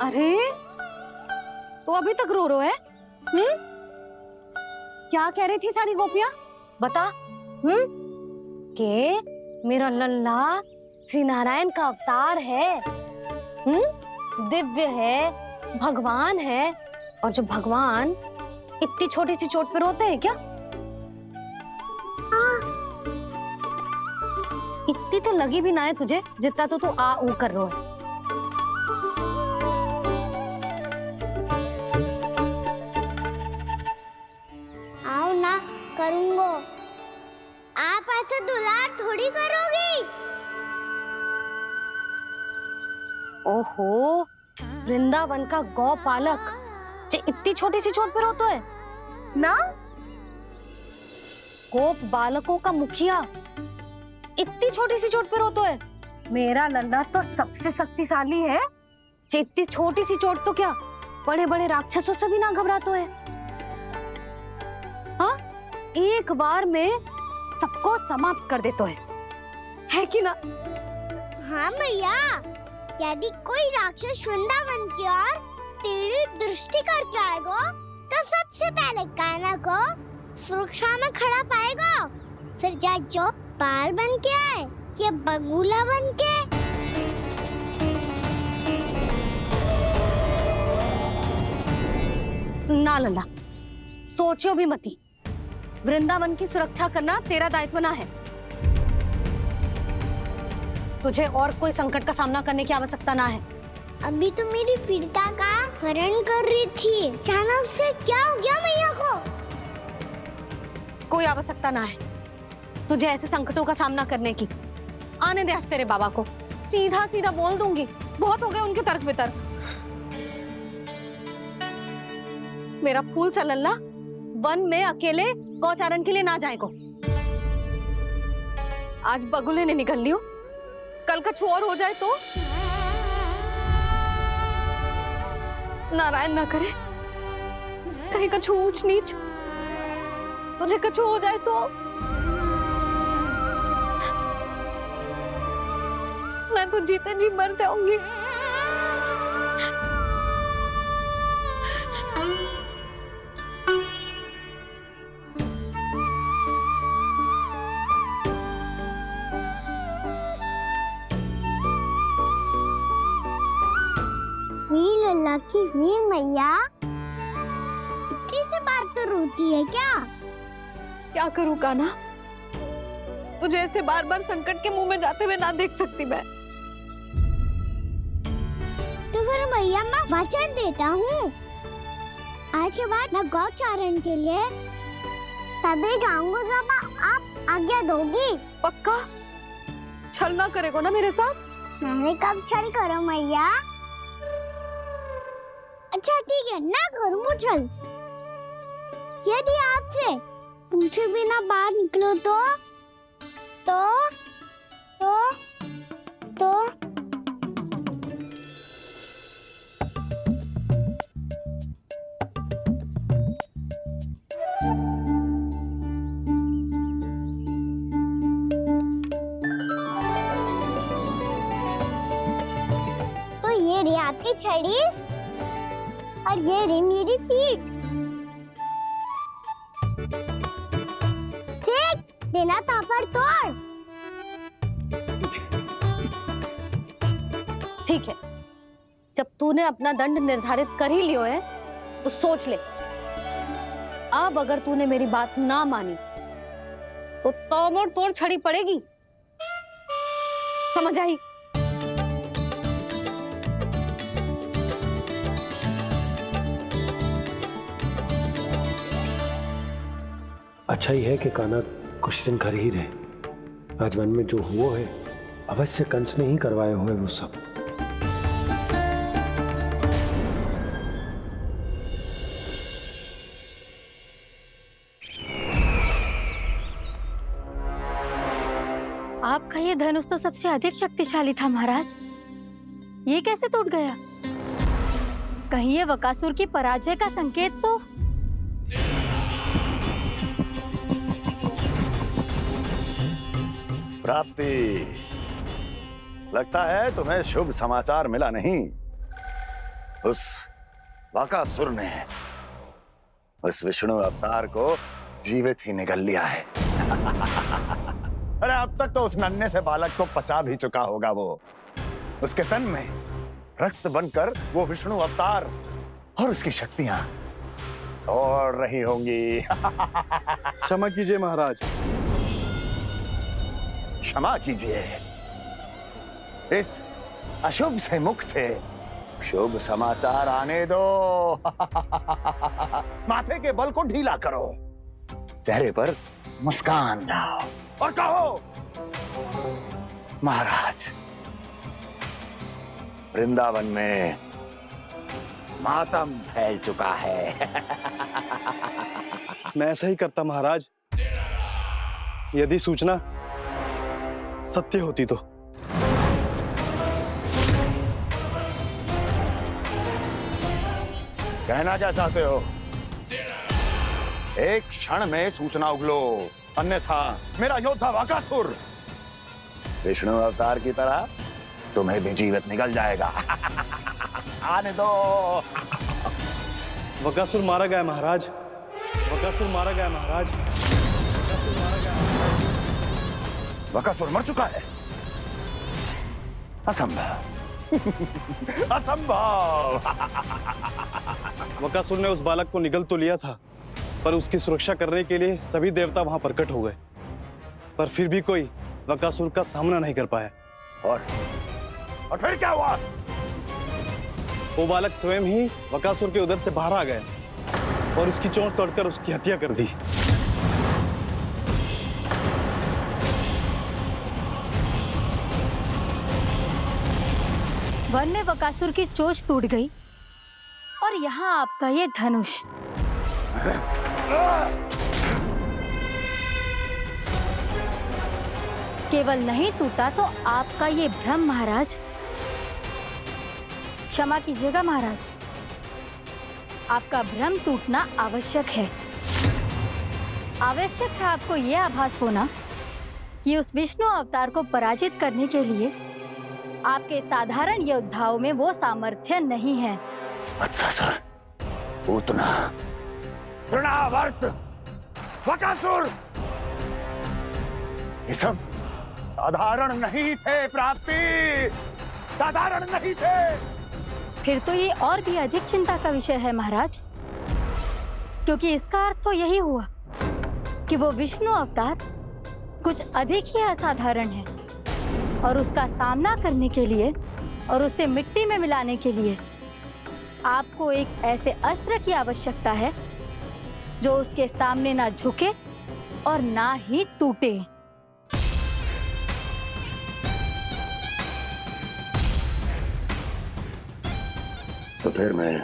अरे तो अभी तक रो है? क्या कह रही थी सारी गोपियां? बता। के मेरा लल्ला श्री नारायण का अवतार है, दिव्य है, भगवान है। और जो भगवान इतनी छोटी सी चोट पे रोते हैं क्या? इतनी तो लगी भी ना है तुझे जितना तो तू आ ऊ कर रहा है। आओ ना करूंगो। आप ऐसे दुलार थोड़ी करोगी। ओहो, वृंदावन का गौपालक जो इतनी छोटी सी चोट पे रोता है ना? गोप बालकों का मुखिया इतनी छोटी सी चोट पे रोता है? मेरा लल्ला तो सबसे शक्तिशाली है, जो इतनी छोटी सी चोट तो क्या बड़े बड़े राक्षसों से भी ना घबराता है। हाँ, एक बार में सबको समाप्त कर देता है कि ना? हाँ मैया, यदि कोई राक्षस वृंदावन की ओर टेढ़ी दृष्टि करके आएगा तो सबसे पहले कान्हा को सुरक्षा में खड़ा पाएगा, फिर चाहे जो बाल बन के आए या बगुला बन के। ना लल्ला, सोचो भी मती। वृंदावन की सुरक्षा करना तेरा दायित्व ना है। तुझे और कोई संकट का सामना करने की आवश्यकता ना है। अभी तो मेरी पीड़िता का हरण कर रही थी, अचानक से क्या हो गया मैया को? कोई आवश्यकता ना है तुझे ऐसे संकटों का सामना करने की। आने दे आज तेरे बाबा को, सीधा सीधा बोल दूंगी। बहुत हो गए उनके तर्क वितर्क। मेरा फूल सा लल्ला वन में अकेले गौचारण के लिए ना जाए को। आज बगुले ने निकल लियो, कल का छोर हो जाए तो? नारायण ना करे, कहीं कछु ऊंच नीच तुझे कछु हो जाए तो? मैं तो जीते जी मर जाऊंगी। वीर लल्ला की वीर मैया इतनी सी बात तो रोती है क्या? क्या करूं कान्हा, तुझे ऐसे बार बार संकट के मुंह में जाते हुए ना देख सकती मैं। तो फिर मैया मैं वचन देता हूँ, आज के बाद मैं गौचारण के लिए तभी जाऊंगा जब आप आज्ञा दोगी। पक्का? छल ना करेगा ना मेरे साथ? मैंने कब छल करो मैया? अच्छा ठीक है, ना करूँ छल। यदि आपसे पूछे बिना बाहर निकलो तो ये रही आपकी छड़ी और ये रही मेरी पीठ। देना तापर तोड़। ठीक है, जब तूने अपना दंड निर्धारित कर ही लियो है तो सोच ले, अब अगर तूने मेरी बात ना मानी तो तोड़ तोड़ छड़ी पड़ेगी। समझ आई? अच्छा ही है कि कान्हा कुछ दिन घर ही रहे। आज वन में जो हुआ है अवश्य कंस ने ही करवाए हुए वो सब। आपका ये धनुष तो सबसे अधिक शक्तिशाली था महाराज, ये कैसे टूट गया? कहीं ये बकासुर की पराजय का संकेत तो? प्राप्ति, लगता है तुम्हें शुभ समाचार मिला नहीं। उस बकासुर ने उस विष्णु अवतार को जीवित ही निगल लिया है। अरे अब तक तो उस नन्हे से बालक को पचा भी चुका होगा वो। उसके तन में रक्त बनकर वो विष्णु अवतार और उसकी शक्तियां दौड़ रही होंगी। क्षमा कीजिए महाराज। क्षमा कीजिए, इस अशुभ से मुख से शुभ समाचार आने दो। माथे के बल को ढीला करो, चेहरे पर मुस्कान लाओ और कहो, महाराज, वृंदावन में मातम फैल चुका है। मैं ऐसा ही करता महाराज, यदि सूचना सत्य होती तो। कहना क्या चाहते हो? एक क्षण में सूचना उगलो, अन्यथा मेरा योद्धा बकासुर विष्णु अवतार की तरह तुम्हें भी जीवित निकल जाएगा। आने दो। बकासुर मारा गया महाराज, बकासुर मारा गया महाराज, बकासुर मारा गया। बकासुर मर चुका है? असंभव। असंभव। बकासुर ने उस बालक को निगल तो लिया था, पर उसकी सुरक्षा करने के लिए सभी देवता वहां प्रकट हो गए, पर फिर भी कोई बकासुर का सामना नहीं कर पाया। और फिर क्या हुआ? वो बालक स्वयं ही बकासुर के उदर से बाहर आ गया और उसकी चोंच तोड़कर उसकी हत्या कर दी। वन में बकासुर की चोंच टूट गई और यहाँ आपका ये धनुष। केवल नहीं टूटा तो आपका ये भ्रम महाराज। क्षमा कीजिएगा महाराज, आपका भ्रम टूटना आवश्यक है। आवश्यक है आपको यह आभास होना कि उस विष्णु अवतार को पराजित करने के लिए आपके साधारण योद्धाओं में वो सामर्थ्य नहीं है। वत्सासुर, पूतना, तृणावर्त, बकासुर, ये सब साधारण नहीं थे प्राप्ति, साधारण नहीं थे। फिर तो ये और भी अधिक चिंता का विषय है महाराज, क्योंकि इसका अर्थ तो यही हुआ कि वो विष्णु अवतार कुछ अधिक ही असाधारण है और उसका सामना करने के लिए और उसे मिट्टी में मिलाने के लिए आपको एक ऐसे अस्त्र की आवश्यकता है जो उसके सामने ना झुके और ना ही टूटे। तो फिर मैं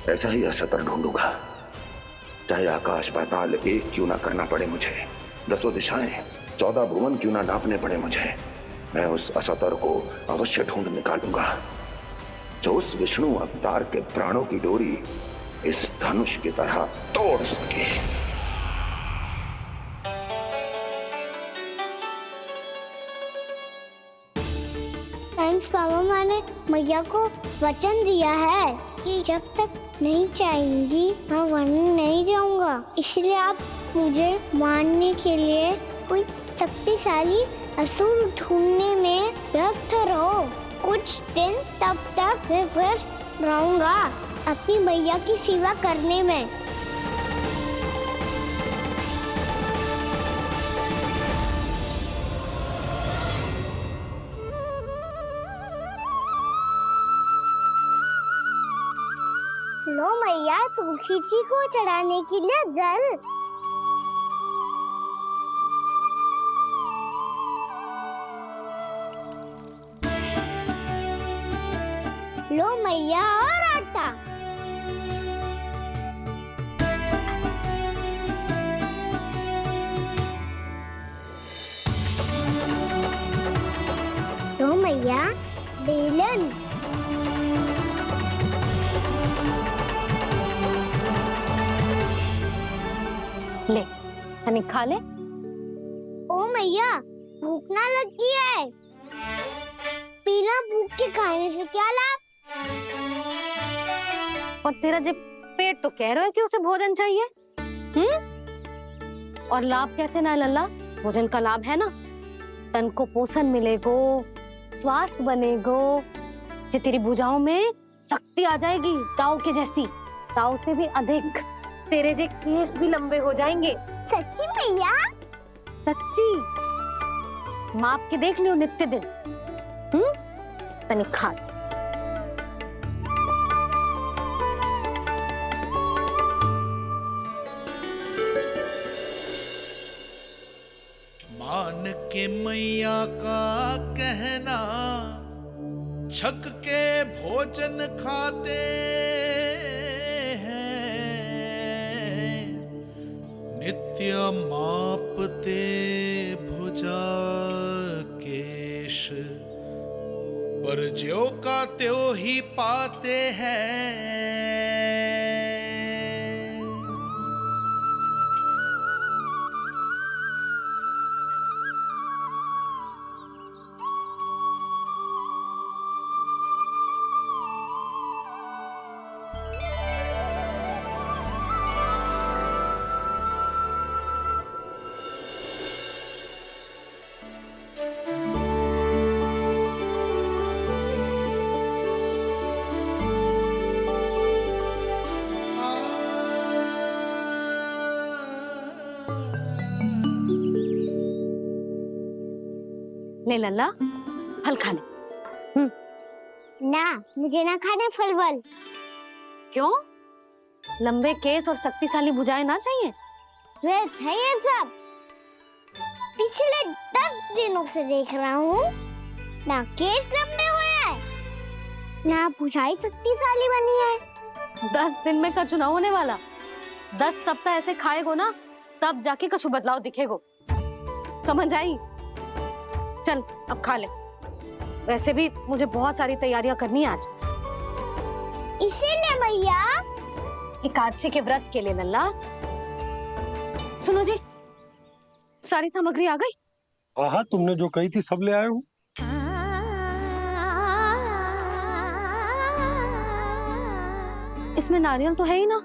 ऐसा ही असत्र ढूंढूंगा, चाहे आकाश पाताल एक क्यों ना करना पड़े मुझे, 10 दिशाएं 14 भुवन क्यों ना नापने पड़े मुझे। मैं उस असतर को अवश्य ढूंढ निकालूंगा जो उस विष्णु अवतार के प्राणों की डोरी इस धनुष की तरह तोड़ सके। थैंक्स पापा, मैंने मैया को वचन दिया है कि जब तक नहीं चाहेंगी मैं वन नहीं जाऊंगा। इसलिए आप मुझे मारने के लिए कोई शक्तिशाली असुर ढूंढने में व्यस्त रहो। कुछ दिन तब तक मैं व्यस्त रहूंगा अपनी मैया की सेवा करने में। लो मैया, तुलसी जी को चढ़ाने के लिए जल। लो मैया, और आटा। लो मैया, बेलन। ले तनिक खा ले। ओ मैया, भूख ना लगी है। बिना भूख के खाने से क्या लाभ? पर तेरा जे पेट तो कह रहा है कि उसे भोजन चाहिए। और लाभ कैसे ना लल्ला? भोजन का लाभ है ना, तन को पोषण मिलेगो, स्वास्थ्य बनेगो, जे तेरी भुजाओं में शक्ति आ जाएगी ताऊ के जैसी, ताऊ से भी अधिक। तेरे जे केस भी लंबे हो जाएंगे। सच्ची मैया? सच्ची। माप के देख लियो नित्य दिन। तनिक खा। मान के मैया का कहना, छक के भोजन खाते हैं, नित्य मापते भुजा केश, पर ज्यों का त्यों ही पाते हैं। ले लल्ला, फल खा ले। ना, मुझे ना खाने फल वल। क्यों? लंबे केस और शक्तिशाली भुजाएं ना चाहिए? व्यर्थ है ये सब। पिछले 10 दिनों से देख रहा हूँ, ना केस लंबे हुए हैं, ना भुजाएं शक्तिशाली बनी है। 10 दिन में का चुनाव होने वाला। 10 सप्ताह ऐसे खाएगो ना, तब जाके कछु बदलाव दिखेगो। समझ आई? चल अब खा ले। वैसे भी मुझे बहुत सारी तैयारियां करनी है आज। इसीलिए मैया? एकादशी के व्रत के लिए लल्ला। सुनो जी, सारी सामग्री आ गई? हाँ, तुमने जो कही थी सब ले आए हूँ। इसमें नारियल तो है ही ना,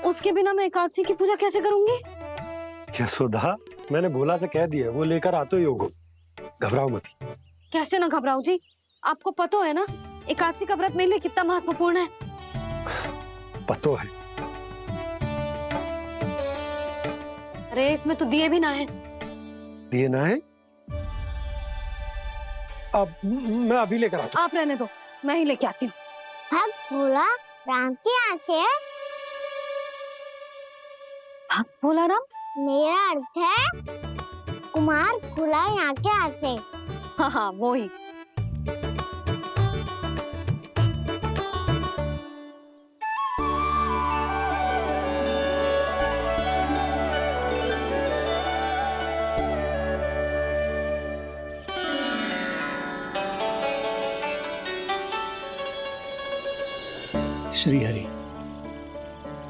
उसके बिना मैं एकादशी की पूजा कैसे करूंगी? यशोदा, मैंने भोला से कह दिया, वो लेकर आते ही होगा। घबराओ मत। कैसे ना घबराऊं जी? आपको पता है ना एकादशी का व्रत मेरे लिए कितना महत्वपूर्ण है। पता है। अरे इसमें तो दिए भी ना है। दिए ना है? अब मैं अभी लेकर आता हूँ। आप रहने दो, मैं ही लेके आती हूँ। भक्त भोला राम के यहाँ से है? भक्त भोला राम? मेरा अर्थ है कुमार भोला यहाँ के यहाँ से। हाँ हाँ, वो ही। श्री हरि,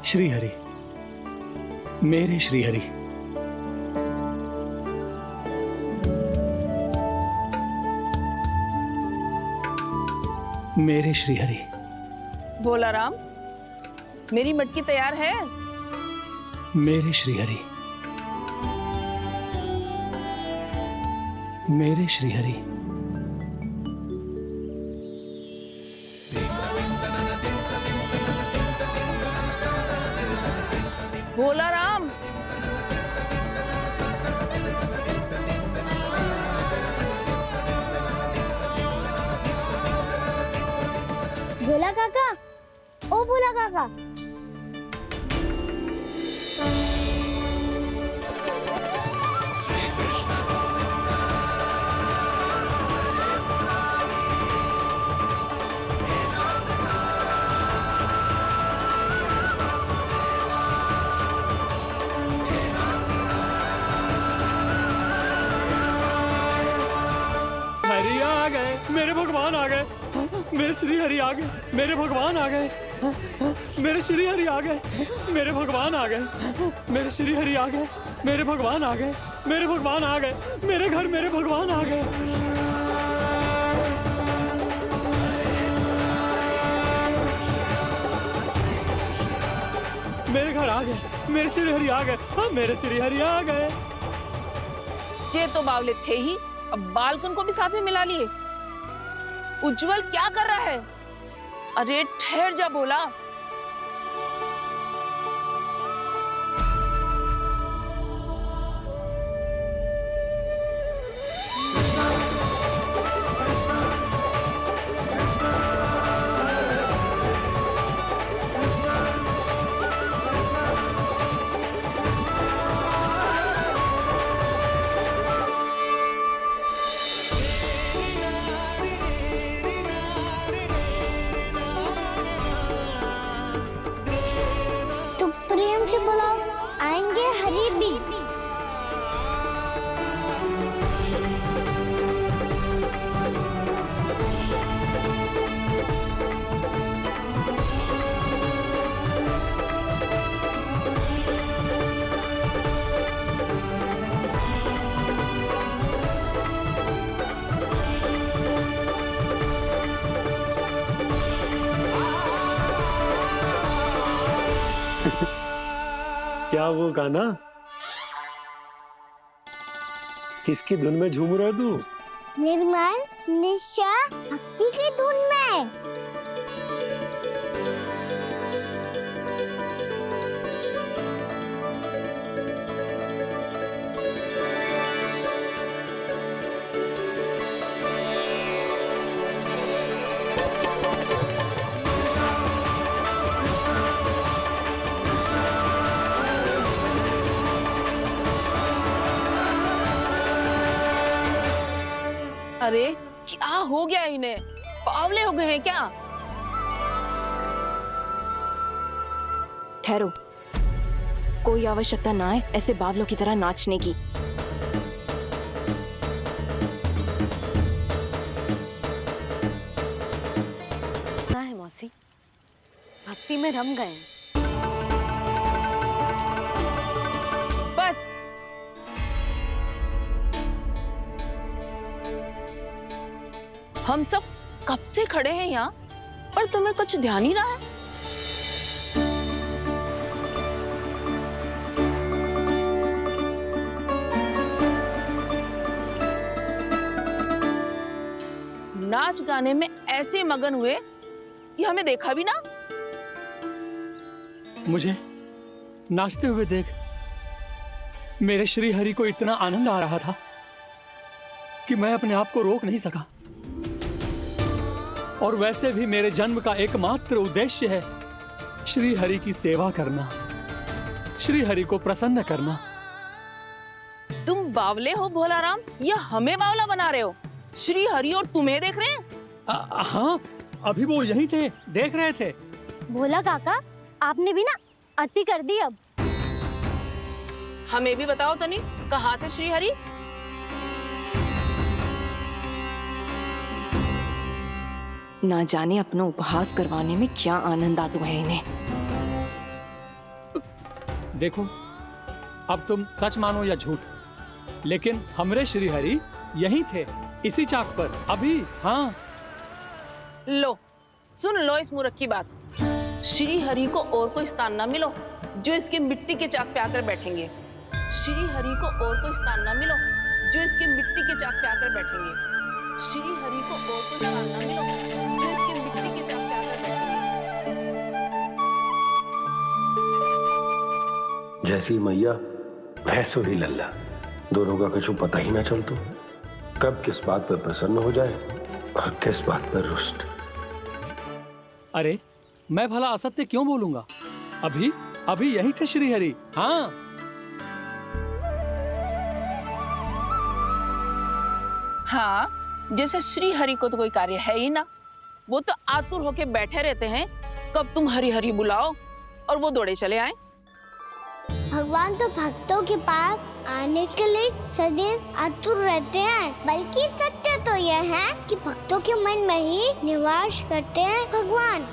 श्री हरि, मेरे श्री हरि। मेरे श्री हरि। भोला राम, मेरी मटकी तैयार है? मेरे श्री हरि, मेरे श्री हरि। भोला राम, भोला काका, ओ भोला काका। हरि आ गए, मेरे भगवान आ गए, मेरे श्री हरि आ गए, मेरे भगवान आ गए, मेरे श्री हरि आ गए, मेरे भगवान आ गए, मेरे श्री हरि आ गए, मेरे भगवान आ गए, मेरे भगवान आ गए, मेरे घर मेरे भगवान आ गए। मेरे घर आ गए, मेरे श्री हरि आ गए, हाँ मेरे श्री हरि आ गए। जे तो बावले थे ही, अब बालकन को भी साथ में मिला लिए। उज्जवल क्या कर रहा है? अरे ठहर जा बोला। तो प्रेम से बुलाओ, आएंगे हरि भी। क्या वो गाना? किसकी धुन में झूम रहा तू? निर्मल निशा भक्ति की धुन में। अरे क्या हो गया इन्हें? बावले हो गए हैं क्या? ठहरो, कोई आवश्यकता ना है ऐसे बावलों की तरह नाचने की। ना है मौसी, भक्ति में रम गए हैं। बस हम सब कब से खड़े हैं यहाँ, पर तुम्हें कुछ ध्यान ही रहा है। नाच गाने में ऐसे मगन हुए कि हमें देखा भी ना। मुझे नाचते हुए देख मेरे श्री हरि को इतना आनंद आ रहा था कि मैं अपने आप को रोक नहीं सका। और वैसे भी मेरे जन्म का एकमात्र उद्देश्य है श्री हरि की सेवा करना, श्री हरि को प्रसन्न करना। तुम बावले हो भोलाराम, या हमें बावला बना रहे हो? श्री हरि और तुम्हें देख रहे हैं? हाँ, अभी वो यहीं थे, देख रहे थे। भोला काका, आपने भी ना अति कर दी अब। हमें भी बताओ तनी, कहाँ थे श्री हरि? ना जाने अपना उपहास करवाने में क्या आनंद आता है इन्हें। देखो, अब तुम सच मानो या झूठ, लेकिन हमरे श्री हरि यहीं थे, इसी चाक पर अभी। हाँ, लो सुन लो इस मूर्ख की बात। श्री हरि को और कोई स्थान ना मिलो जो इसके मिट्टी के चाक पे आकर बैठेंगे। श्री हरि को और कोई स्थान ना मिलो जो इसके मिट्टी के चाक पे आकर बैठेंगे। श्री हरि को और कोई स्थान ना मिलो जो इसके मिट्टी के चाक पे आकर बैठेंगे। जैसी मैया भैंसो ही लल्ला, दोनों का कुछ पता ही ना चलतो। कब किस बात पर प्रसन्न हो जाए और किस बात पर रुष्ट। अरे मैं भला असत्य क्यों बोलूंगा? अभी अभी यही थे श्री हरि। हाँ, हाँ, जैसे श्री हरि को तो कोई कार्य है ही ना, वो तो आतुर होके बैठे रहते हैं कब तुम हरि हरि बुलाओ और वो दौड़े चले आए। भगवान तो भक्तों के पास आने के लिए सदैव आतुर रहते हैं, बल्कि सत्य तो यह है कि भक्तों के मन में ही निवास करते हैं भगवान।